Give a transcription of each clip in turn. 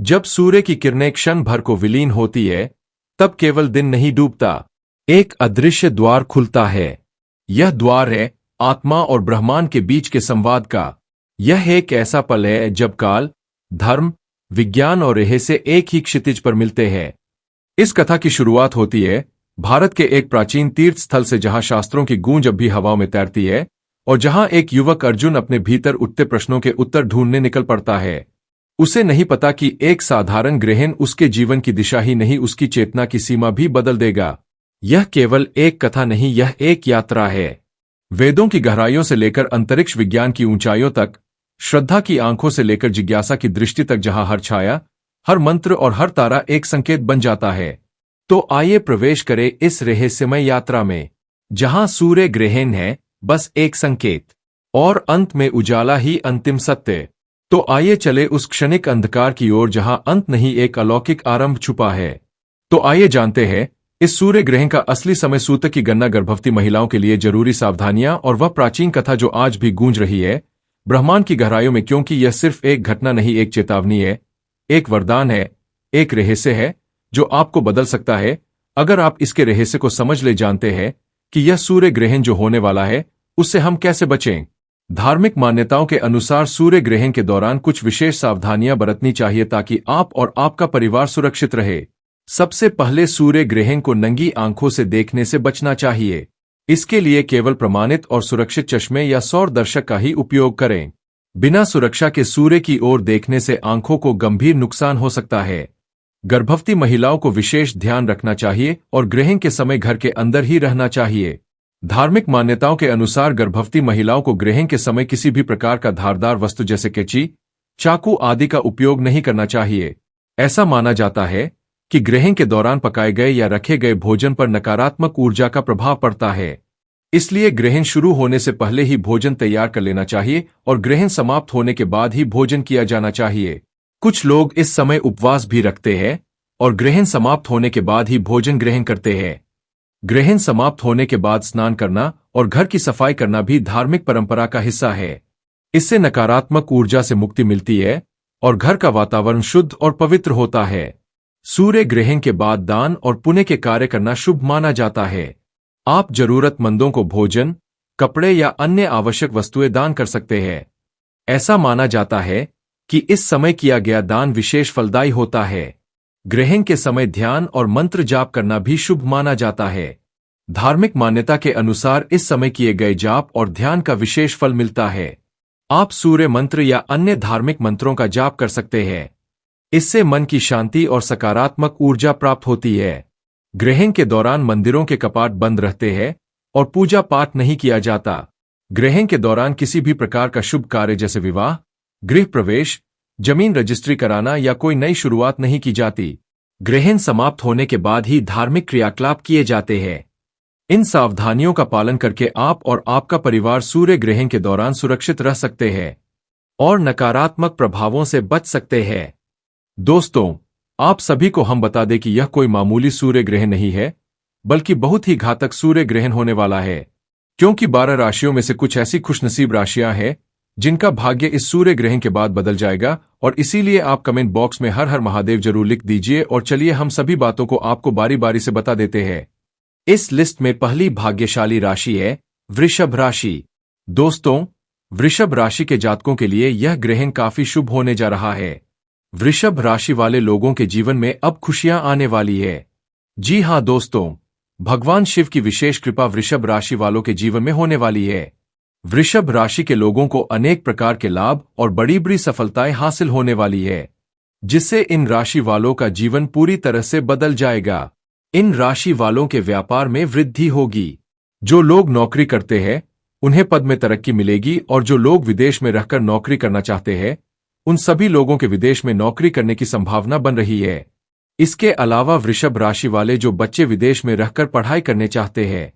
जब सूर्य की किरणें क्षण भर को विलीन होती है, तब केवल दिन नहीं डूबता, एक अदृश्य द्वार खुलता है। यह द्वार है आत्मा और ब्रह्मांड के बीच के संवाद का। यह एक ऐसा पल है जब काल, धर्म, विज्ञान और रहस्य एक ही क्षितिज पर मिलते हैं। इस कथा की शुरुआत होती है भारत के एक प्राचीन तीर्थ स्थल से, जहां शास्त्रों की गूंज अब भी हवाओं में तैरती है और जहां एक युवक अर्जुन अपने भीतर उठते प्रश्नों के उत्तर ढूंढने निकल पड़ता है। उसे नहीं पता कि एक साधारण ग्रहण उसके जीवन की दिशा ही नहीं, उसकी चेतना की सीमा भी बदल देगा। यह केवल एक कथा नहीं, यह एक यात्रा है, वेदों की गहराइयों से लेकर अंतरिक्ष विज्ञान की ऊंचाइयों तक, श्रद्धा की आंखों से लेकर जिज्ञासा की दृष्टि तक, जहां हर छाया, हर मंत्र और हर तारा एक संकेत बन जाता है। तो आइए प्रवेश करें इस रहस्यमय यात्रा में, जहां सूर्य ग्रहण है बस एक संकेत और अंत में उजाला ही अंतिम सत्य। तो आइए चले उस क्षणिक अंधकार की ओर जहां अंत नहीं, एक अलौकिक आरंभ छुपा है। तो आइए जानते हैं इस सूर्य ग्रहण का असली समय, सूतक की गणना, गर्भवती महिलाओं के लिए जरूरी सावधानियां और वह प्राचीन कथा जो आज भी गूंज रही है ब्रह्मांड की गहराइयों में, क्योंकि यह सिर्फ एक घटना नहीं, एक चेतावनी है, एक वरदान है, एक रहस्य है जो आपको बदल सकता है अगर आप इसके रहस्य को समझ ले। जानते हैं कि यह सूर्य ग्रहण जो होने वाला है उससे हम कैसे बचें। धार्मिक मान्यताओं के अनुसार सूर्य ग्रहण के दौरान कुछ विशेष सावधानियां बरतनी चाहिए ताकि आप और आपका परिवार सुरक्षित रहे। सबसे पहले, सूर्य ग्रहण को नंगी आंखों से देखने से बचना चाहिए। इसके लिए केवल प्रमाणित और सुरक्षित चश्मे या सौर दर्शक का ही उपयोग करें। बिना सुरक्षा के सूर्य की ओर देखने से आंखों को गंभीर नुकसान हो सकता है। गर्भवती महिलाओं को विशेष ध्यान रखना चाहिए और ग्रहण के समय घर के अंदर ही रहना चाहिए। धार्मिक मान्यताओं के अनुसार गर्भवती महिलाओं को ग्रहण के समय किसी भी प्रकार का धारदार वस्तु जैसे कैंची, चाकू आदि का उपयोग नहीं करना चाहिए। ऐसा माना जाता है कि ग्रहण के दौरान पकाए गए या रखे गए भोजन पर नकारात्मक ऊर्जा का प्रभाव पड़ता है। इसलिए ग्रहण शुरू होने से पहले ही भोजन तैयार कर लेना चाहिए और ग्रहण समाप्त होने के बाद ही भोजन किया जाना चाहिए। कुछ लोग इस समय उपवास भी रखते हैं और ग्रहण समाप्त होने के बाद ही भोजन ग्रहण करते हैं। ग्रहण समाप्त होने के बाद स्नान करना और घर की सफाई करना भी धार्मिक परंपरा का हिस्सा है। इससे नकारात्मक ऊर्जा से मुक्ति मिलती है और घर का वातावरण शुद्ध और पवित्र होता है। सूर्य ग्रहण के बाद दान और पुण्य के कार्य करना शुभ माना जाता है। आप जरूरतमंदों को भोजन, कपड़े या अन्य आवश्यक वस्तुएं दान कर सकते हैं। ऐसा माना जाता है कि इस समय किया गया दान विशेष फलदायी होता है। ग्रहण के समय ध्यान और मंत्र जाप करना भी शुभ माना जाता है। धार्मिक मान्यता के अनुसार इस समय किए गए जाप और ध्यान का विशेष फल मिलता है। आप सूर्य मंत्र या अन्य धार्मिक मंत्रों का जाप कर सकते हैं। इससे मन की शांति और सकारात्मक ऊर्जा प्राप्त होती है। ग्रहण के दौरान मंदिरों के कपाट बंद रहते हैं और पूजा पाठ नहीं किया जाता। ग्रहण के दौरान किसी भी प्रकार का शुभ कार्य जैसे विवाह, गृह प्रवेश, जमीन रजिस्ट्री कराना या कोई नई शुरुआत नहीं की जाती। ग्रहण समाप्त होने के बाद ही धार्मिक क्रियाकलाप किए जाते हैं। इन सावधानियों का पालन करके आप और आपका परिवार सूर्य ग्रहण के दौरान सुरक्षित रह सकते हैं और नकारात्मक प्रभावों से बच सकते हैं। दोस्तों, आप सभी को हम बता दें कि यह कोई मामूली सूर्य ग्रहण नहीं है, बल्कि बहुत ही घातक सूर्य ग्रहण होने वाला है, क्योंकि 12 राशियों में से कुछ ऐसी खुशनसीब राशियां हैं जिनका भाग्य इस सूर्य ग्रहण के बाद बदल जाएगा। और इसीलिए आप कमेंट बॉक्स में हर हर महादेव जरूर लिख दीजिए। और चलिए हम सभी बातों को आपको बारी बारी से बता देते हैं। इस लिस्ट में पहली भाग्यशाली राशि है वृषभ राशि। दोस्तों, वृषभ राशि के जातकों के लिए यह ग्रहण काफी शुभ होने जा रहा है। वृषभ राशि वाले लोगों के जीवन में अब खुशियां आने वाली है। जी हां दोस्तों, भगवान शिव की विशेष कृपा वृषभ राशि वालों के जीवन में होने वाली है। वृषभ राशि के लोगों को अनेक प्रकार के लाभ और बड़ी बड़ी सफलताएं हासिल होने वाली है, जिससे इन राशि वालों का जीवन पूरी तरह से बदल जाएगा। इन राशि वालों के व्यापार में वृद्धि होगी। जो लोग नौकरी करते हैं उन्हें पद में तरक्की मिलेगी और जो लोग विदेश में रहकर नौकरी करना चाहते हैं उन सभी लोगों के विदेश में नौकरी करने की संभावना बन रही है। इसके अलावा वृषभ राशि वाले जो बच्चे विदेश में रहकर पढ़ाई करने चाहते हैं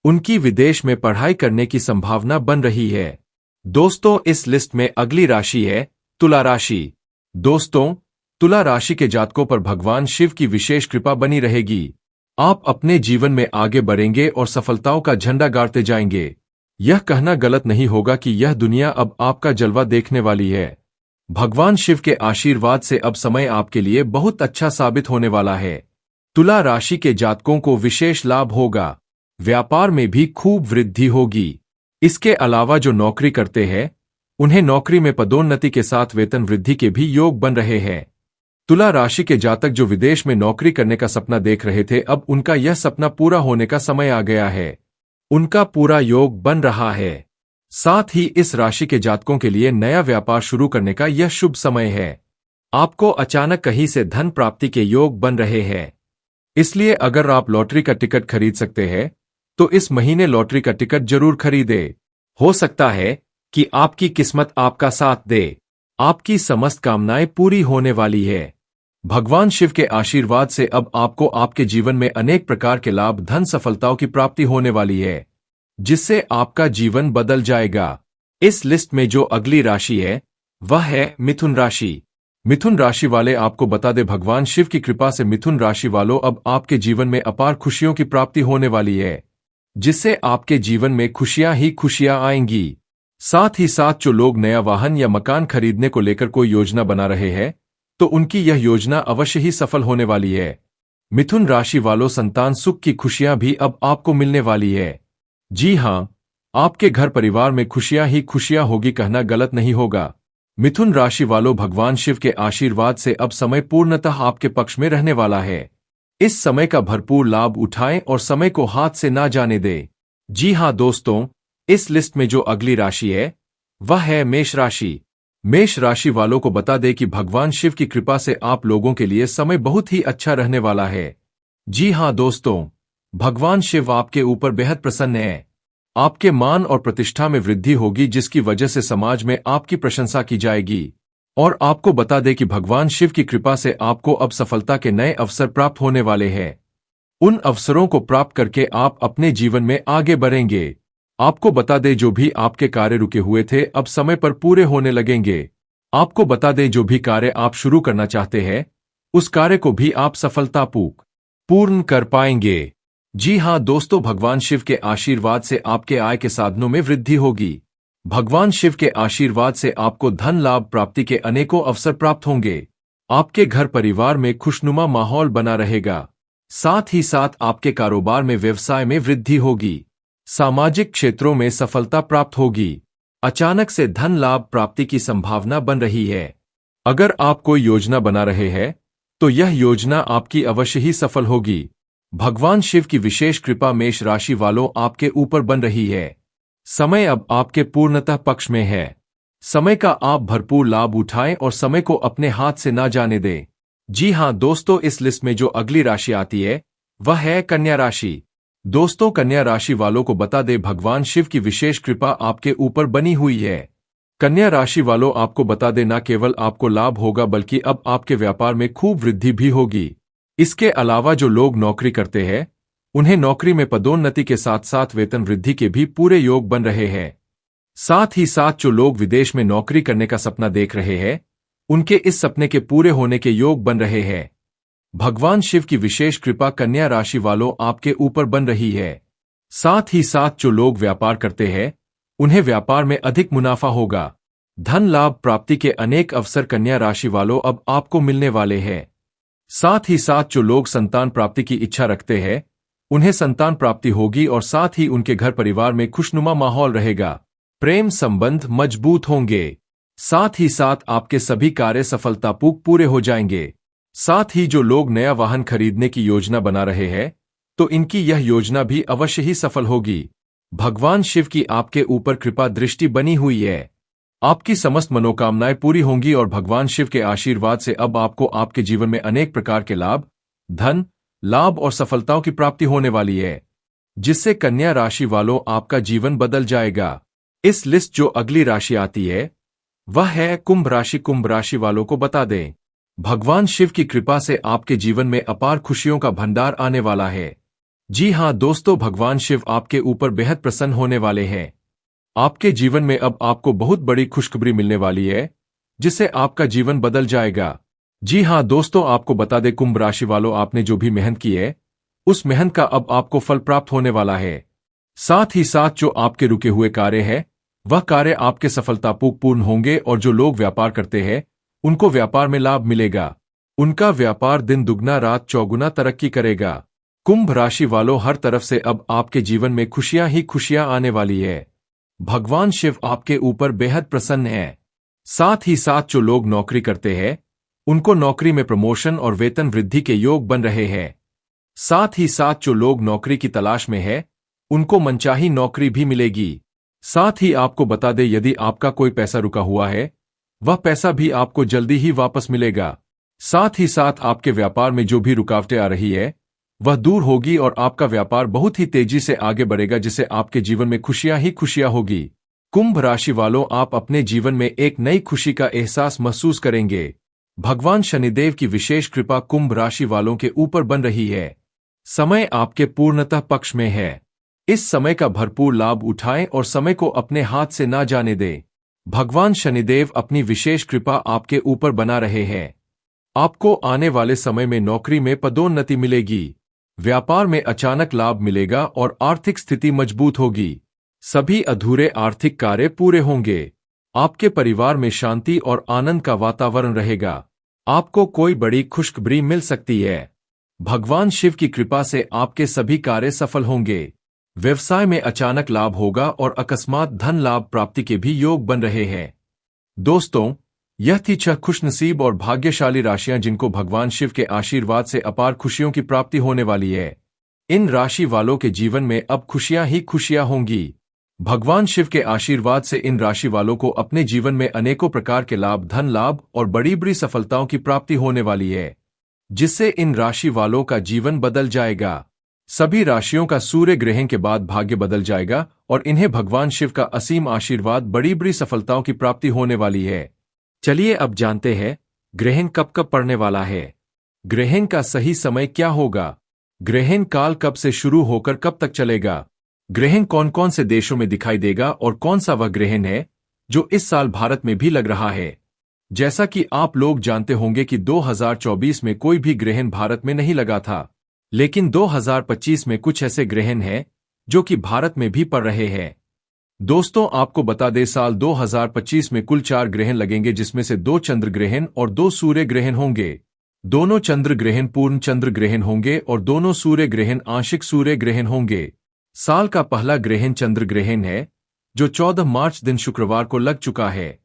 उनकी विदेश में पढ़ाई करने की संभावना बन रही है। दोस्तों, इस लिस्ट में अगली राशि है तुला राशि। दोस्तों, तुला राशि के जातकों पर भगवान शिव की विशेष कृपा बनी रहेगी। आप अपने जीवन में आगे बढ़ेंगे और सफलताओं का झंडा गाड़ते जाएंगे। यह कहना गलत नहीं होगा कि यह दुनिया अब आपका जलवा देखने वाली है। भगवान शिव के आशीर्वाद से अब समय आपके लिए बहुत अच्छा साबित होने वाला है। तुला राशि के जातकों को विशेष लाभ होगा। व्यापार में भी खूब वृद्धि होगी। इसके अलावा जो नौकरी करते हैं उन्हें नौकरी में पदोन्नति के साथ वेतन वृद्धि के भी योग बन रहे हैं। तुला राशि के जातक जो विदेश में नौकरी करने का सपना देख रहे थे, अब उनका यह सपना पूरा होने का समय आ गया है। उनका पूरा योग बन रहा है। साथ ही इस राशि के जातकों के लिए नया व्यापार शुरू करने का यह शुभ समय है। आपको अचानक कहीं से धन प्राप्ति के योग बन रहे हैं। इसलिए अगर आप लॉटरी का टिकट खरीद सकते हैं तो इस महीने लॉटरी का टिकट जरूर खरीदे। हो सकता है कि आपकी किस्मत आपका साथ दे। आपकी समस्त कामनाएं पूरी होने वाली है। भगवान शिव के आशीर्वाद से अब आपको आपके जीवन में अनेक प्रकार के लाभ, धन, सफलताओं की प्राप्ति होने वाली है, जिससे आपका जीवन बदल जाएगा। इस लिस्ट में जो अगली राशि है वह है मिथुन राशि। मिथुन राशि वाले आपको बता दे, भगवान शिव की कृपा से मिथुन राशि वालों अब आपके जीवन में अपार खुशियों की प्राप्ति होने वाली है, जिससे आपके जीवन में खुशियां ही खुशियां आएंगी। साथ ही साथ जो लोग नया वाहन या मकान खरीदने को लेकर कोई योजना बना रहे हैं तो उनकी यह योजना अवश्य ही सफल होने वाली है। मिथुन राशि वालों, संतान सुख की खुशियां भी अब आपको मिलने वाली है। जी हां, आपके घर परिवार में खुशियां ही खुशियां होगी, कहना गलत नहीं होगा। मिथुन राशि वालों, भगवान शिव के आशीर्वाद से अब समय पूर्णतः आपके पक्ष में रहने वाला है। इस समय का भरपूर लाभ उठाएं और समय को हाथ से ना जाने दें। जी हां दोस्तों, इस लिस्ट में जो अगली राशि है वह है मेष राशि। मेष राशि वालों को बता दें कि भगवान शिव की कृपा से आप लोगों के लिए समय बहुत ही अच्छा रहने वाला है। जी हां दोस्तों, भगवान शिव आपके ऊपर बेहद प्रसन्न है। आपके मान और प्रतिष्ठा में वृद्धि होगी, जिसकी वजह से समाज में आपकी प्रशंसा की जाएगी। और आपको बता दें कि भगवान शिव की कृपा से आपको अब सफलता के नए अवसर प्राप्त होने वाले हैं। उन अवसरों को प्राप्त करके आप अपने जीवन में आगे बढ़ेंगे। आपको बता दें, जो भी आपके कार्य रुके हुए थे अब समय पर पूरे होने लगेंगे। आपको बता दें, जो भी कार्य आप शुरू करना चाहते हैं उस कार्य को भी आप सफलतापूर्वक पूर्ण कर पाएंगे। जी हां दोस्तों, भगवान शिव के आशीर्वाद से आपके आय के साधनों में वृद्धि होगी। भगवान शिव के आशीर्वाद से आपको धन लाभ प्राप्ति के अनेकों अवसर प्राप्त होंगे। आपके घर परिवार में खुशनुमा माहौल बना रहेगा। साथ ही साथ आपके कारोबार में, व्यवसाय में वृद्धि होगी। सामाजिक क्षेत्रों में सफलता प्राप्त होगी। अचानक से धन लाभ प्राप्ति की संभावना बन रही है। अगर आप कोई योजना बना रहे हैं तो यह योजना आपकी अवश्य ही सफल होगी। भगवान शिव की विशेष कृपा मेष राशि वालों आपके ऊपर बन रही है। समय अब आपके पूर्णतः पक्ष में है। समय का आप भरपूर लाभ उठाएं और समय को अपने हाथ से ना जाने दें। जी हां दोस्तों, इस लिस्ट में जो अगली राशि आती है वह है कन्या राशि। दोस्तों, कन्या राशि वालों को बता दें, भगवान शिव की विशेष कृपा आपके ऊपर बनी हुई है। कन्या राशि वालों, आपको बता दें, न केवल आपको लाभ होगा बल्कि अब आपके व्यापार में खूब वृद्धि भी होगी। इसके अलावा जो लोग नौकरी करते हैं उन्हें नौकरी में पदोन्नति के साथ साथ वेतन वृद्धि के भी पूरे योग बन रहे हैं। साथ ही साथ जो लोग विदेश में नौकरी करने का सपना देख रहे हैं उनके इस सपने के पूरे होने के योग बन रहे हैं। भगवान शिव की विशेष कृपा कन्या राशि वालों आपके ऊपर बन रही है। साथ ही साथ जो लोग व्यापार करते हैं उन्हें व्यापार में अधिक मुनाफा होगा। धन लाभ प्राप्ति के अनेक अवसर कन्या राशि वालों अब आपको मिलने वाले हैं। साथ ही साथ जो लोग संतान प्राप्ति की इच्छा रखते हैं उन्हें संतान प्राप्ति होगी और साथ ही उनके घर परिवार में खुशनुमा माहौल रहेगा। प्रेम संबंध मजबूत होंगे। साथ ही साथ आपके सभी कार्य सफलतापूर्वक पूरे हो जाएंगे। साथ ही जो लोग नया वाहन खरीदने की योजना बना रहे हैं तो इनकी यह योजना भी अवश्य ही सफल होगी। भगवान शिव की आपके ऊपर कृपा दृष्टि बनी हुई है। आपकी समस्त मनोकामनाएं पूरी होंगी और भगवान शिव के आशीर्वाद से अब आपको आपके जीवन में अनेक प्रकार के लाभ, धन लाभ और सफलताओं की प्राप्ति होने वाली है, जिससे कन्या राशि वालों आपका जीवन बदल जाएगा। इस लिस्ट जो अगली राशि आती है वह है कुंभ राशि। कुंभ राशि वालों को बता दें, भगवान शिव की कृपा से आपके जीवन में अपार खुशियों का भंडार आने वाला है। जी हां दोस्तों, भगवान शिव आपके ऊपर बेहद प्रसन्न होने वाले हैं। आपके जीवन में अब आपको बहुत बड़ी खुशखबरी मिलने वाली है, जिससे आपका जीवन बदल जाएगा। जी हां दोस्तों, आपको बता दें, कुंभ राशि वालों, आपने जो भी मेहनत की है उस मेहनत का अब आपको फल प्राप्त होने वाला है। साथ ही साथ जो आपके रुके हुए कार्य है वह कार्य आपके सफलतापूर्ण होंगे और जो लोग व्यापार करते हैं उनको व्यापार में लाभ मिलेगा। उनका व्यापार दिन दुगना रात चौगुना तरक्की करेगा। कुंभ राशि वालों, हर तरफ से अब आपके जीवन में खुशियां ही खुशियां आने वाली है। भगवान शिव आपके ऊपर बेहद प्रसन्न है। साथ ही साथ जो लोग नौकरी करते हैं उनको नौकरी में प्रमोशन और वेतन वृद्धि के योग बन रहे हैं। साथ ही साथ जो लोग नौकरी की तलाश में है उनको मनचाही नौकरी भी मिलेगी। साथ ही आपको बता दें, यदि आपका कोई पैसा रुका हुआ है वह पैसा भी आपको जल्दी ही वापस मिलेगा। साथ ही साथ आपके व्यापार में जो भी रुकावटें आ रही है वह दूर होगी और आपका व्यापार बहुत ही तेजी से आगे बढ़ेगा, जिससे आपके जीवन में खुशियां ही खुशियां होगी। कुंभ राशि वालों, आप अपने जीवन में एक नई खुशी का एहसास महसूस करेंगे। भगवान शनिदेव की विशेष कृपा कुंभ राशि वालों के ऊपर बन रही है। समय आपके पूर्णतः पक्ष में है। इस समय का भरपूर लाभ उठाएं और समय को अपने हाथ से ना जाने दें। भगवान शनिदेव अपनी विशेष कृपा आपके ऊपर बना रहे हैं। आपको आने वाले समय में नौकरी में पदोन्नति मिलेगी। व्यापार में अचानक लाभ मिलेगा और आर्थिक स्थिति मजबूत होगी। सभी अधूरे आर्थिक कार्य पूरे होंगे। आपके परिवार में शांति और आनंद का वातावरण रहेगा। आपको कोई बड़ी खुशखबरी मिल सकती है। भगवान शिव की कृपा से आपके सभी कार्य सफल होंगे। व्यवसाय में अचानक लाभ होगा और अकस्मात धन लाभ प्राप्ति के भी योग बन रहे हैं। दोस्तों, यह थी 6 खुशनसीब और भाग्यशाली राशियां जिनको भगवान शिव के आशीर्वाद से अपार खुशियों की प्राप्ति होने वाली है। इन राशि वालों के जीवन में अब खुशियां ही खुशियां होंगी। भगवान शिव के आशीर्वाद से इन राशि वालों को अपने जीवन में अनेकों प्रकार के लाभ, धन लाभ और बड़ी बड़ी सफलताओं की प्राप्ति होने वाली है, जिससे इन राशि वालों का जीवन बदल जाएगा। सभी राशियों का सूर्य ग्रहण के बाद भाग्य बदल जाएगा और इन्हें भगवान शिव का असीम आशीर्वाद, बड़ी बड़ी सफलताओं की प्राप्ति होने वाली है। चलिए अब जानते हैं ग्रहण कब कब पड़ने वाला है। ग्रहण का सही समय क्या होगा? ग्रहण काल कब से शुरू होकर कब तक चलेगा? ग्रहण कौन कौन से देशों में दिखाई देगा और कौन सा वह ग्रहण है जो इस साल भारत में भी लग रहा है? जैसा कि आप लोग जानते होंगे कि 2024 में कोई भी ग्रहण भारत में नहीं लगा था, लेकिन 2025 में कुछ ऐसे ग्रहण हैं जो कि भारत में भी पड़ रहे हैं। दोस्तों, आपको बता दें, साल 2025 में कुल 4 ग्रहण लगेंगे, जिसमें से 2 चंद्र ग्रहण और 2 सूर्य ग्रहण होंगे। दोनों चंद्र ग्रहण पूर्ण चंद्र ग्रहण होंगे और दोनों सूर्य ग्रहण आंशिक सूर्य ग्रहण होंगे। साल का पहला ग्रहण चंद्र ग्रहण है जो 14 मार्च दिन शुक्रवार को लग चुका है।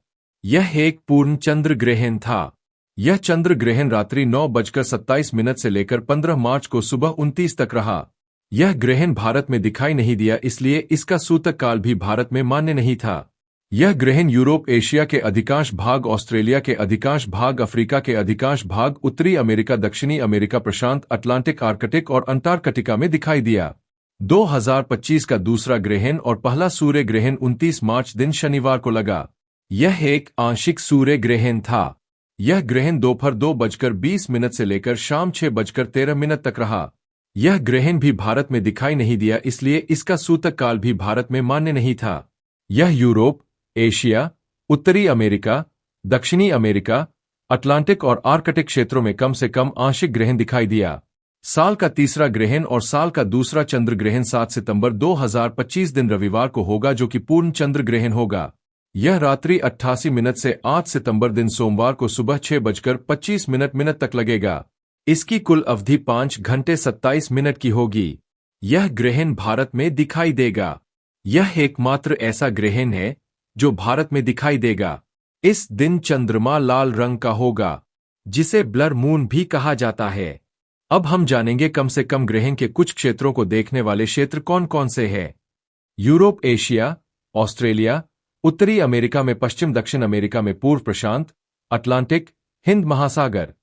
यह एक पूर्ण चंद्र ग्रहण था। यह चंद्र ग्रहण रात्रि 9:27 से लेकर 15 मार्च को सुबह 29 तक रहा। यह ग्रहण भारत में दिखाई नहीं दिया, इसलिए इसका सूतक काल भी भारत में मान्य नहीं था। यह ग्रहण यूरोप, एशिया के अधिकांश भाग, ऑस्ट्रेलिया के अधिकांश भाग, अफ्रीका के अधिकांश भाग, उत्तरी अमेरिका, दक्षिणी अमेरिका, प्रशांत, अटलांटिक, आर्कटिक और अंटार्कटिका में दिखाई दिया। 2025 का दूसरा ग्रहण और पहला सूर्य ग्रहण 29 मार्च दिन शनिवार को लगा। यह एक आंशिक सूर्य ग्रहण था। यह ग्रहण दोपहर 2:20 से लेकर शाम 6:13 तक रहा। यह ग्रहण भी भारत में दिखाई नहीं दिया, इसलिए इसका सूतक काल भी भारत में मान्य नहीं था। यह यूरोप, एशिया, उत्तरी अमेरिका, दक्षिणी अमेरिका, अटलांटिक और आर्कटिक क्षेत्रों में कम से कम आंशिक ग्रहण दिखाई दिया। साल का तीसरा ग्रहण और साल का दूसरा चंद्र ग्रहण 7 सितंबर 2025 दिन रविवार को होगा, जो कि पूर्ण चंद्र ग्रहण होगा। यह रात्रि 88 से 8 सितंबर दिन सोमवार को सुबह 6:25 तक लगेगा। इसकी कुल अवधि 5 घंटे 27 मिनट की होगी। यह ग्रहण भारत में दिखाई देगा। यह एकमात्र ऐसा ग्रहण है जो भारत में दिखाई देगा। इस दिन चंद्रमा लाल रंग का होगा, जिसे ब्लर मून भी कहा जाता है। अब हम जानेंगे कम से कम ग्रहण के कुछ क्षेत्रों को देखने वाले क्षेत्र कौन कौन से हैं। यूरोप, एशिया, ऑस्ट्रेलिया, उत्तरी अमेरिका में पश्चिम, दक्षिण अमेरिका में पूर्व प्रशांत, अटलांटिक, हिंद महासागर,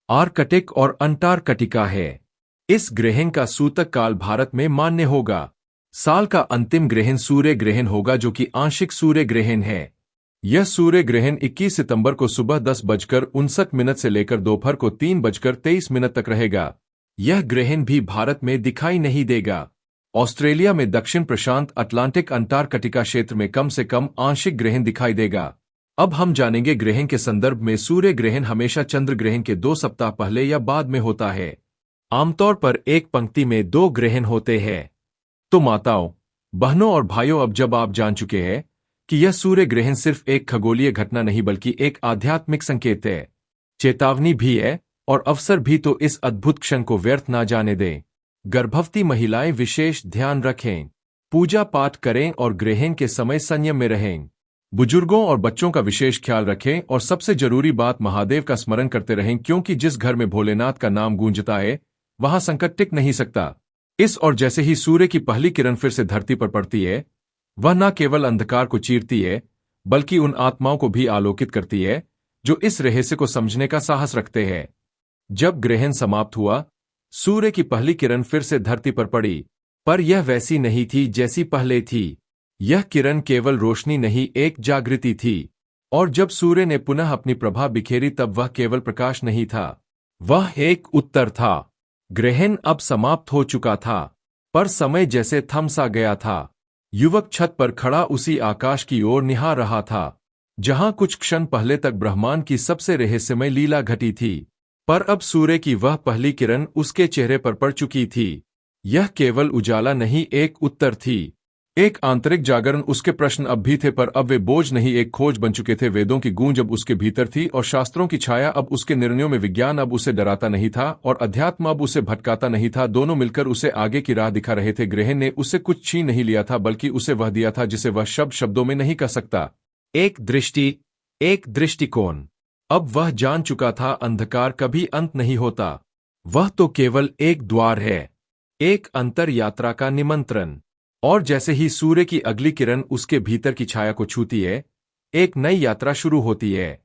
आर्कटिक और अंटार्कटिका है। इस ग्रहण का सूतक काल भारत में मान्य होगा। साल का अंतिम ग्रहण सूर्य ग्रहण होगा, जो कि आंशिक सूर्य ग्रहण है। यह सूर्य ग्रहण 21 सितंबर को सुबह 10:59 से लेकर दोपहर को 3:23 तक रहेगा। यह ग्रहण भी भारत में दिखाई नहीं देगा। ऑस्ट्रेलिया में दक्षिण प्रशांत, अटलांटिक, अंटार्कटिका क्षेत्र में कम से कम आंशिक ग्रहण दिखाई देगा। अब हम जानेंगे ग्रहण के संदर्भ में। सूर्य ग्रहण हमेशा चंद्र ग्रहण के 2 सप्ताह पहले या बाद में होता है। आमतौर पर एक पंक्ति में 2 ग्रहण होते हैं। तो माताओं, बहनों और भाइयों, अब जब आप जान चुके हैं कि यह सूर्य ग्रहण सिर्फ एक खगोलीय घटना नहीं बल्कि एक आध्यात्मिक संकेत है, चेतावनी भी है और अवसर भी। तो इस अद्भुत क्षण को व्यर्थ ना जाने दें। गर्भवती महिलाएं विशेष ध्यान रखें, पूजा पाठ करें और ग्रहण के समय संयम में रहें। बुजुर्गों और बच्चों का विशेष ख्याल रखें और सबसे जरूरी बात, महादेव का स्मरण करते रहें, क्योंकि जिस घर में भोलेनाथ का नाम गूंजता है वहां संकट टिक नहीं सकता। इस और जैसे ही सूर्य की पहली किरण फिर से धरती पर पड़ती है, वह न केवल अंधकार को चीरती है बल्कि उन आत्माओं को भी आलोकित करती है जो इस रहस्य को समझने का साहस रखते हैं। जब ग्रहण समाप्त हुआ, सूर्य की पहली किरण फिर से धरती पर पड़ी, पर यह वैसी नहीं थी जैसी पहले थी। यह किरण केवल रोशनी नहीं, एक जागृति थी। और जब सूर्य ने पुनः अपनी प्रभा बिखेरी तब वह केवल प्रकाश नहीं था, वह एक उत्तर था। ग्रहण अब समाप्त हो चुका था, पर समय जैसे थम सा गया था। युवक छत पर खड़ा उसी आकाश की ओर निहार रहा था जहां कुछ क्षण पहले तक ब्रह्मांड की सबसे रहस्यमय लीला घटी थी। पर अब सूर्य की वह पहली किरण उसके चेहरे पर पड़ चुकी थी। यह केवल उजाला नहीं, एक उत्तर थी, एक आंतरिक जागरण। उसके प्रश्न अब भी थे, पर अब वे बोझ नहीं, एक खोज बन चुके थे। वेदों की गूंज अब उसके भीतर थी और शास्त्रों की छाया अब उसके निर्णयों में। विज्ञान अब उसे डराता नहीं था और अध्यात्म अब उसे भटकाता नहीं था। दोनों मिलकर उसे आगे की राह दिखा रहे थे। ग्रहण ने उससे कुछ छीन नहीं लिया था बल्कि उसे वह दिया था जिसे वह शब्दों में नहीं कह सकता। एक दृष्टि, एक दृष्टिकोण। अब वह जान चुका था, अंधकार कभी अंत नहीं होता, वह तो केवल एक द्वार है, एक अंतर यात्रा का निमंत्रण। और जैसे ही सूर्य की अगली किरण उसके भीतर की छाया को छूती है, एक नई यात्रा शुरू होती है।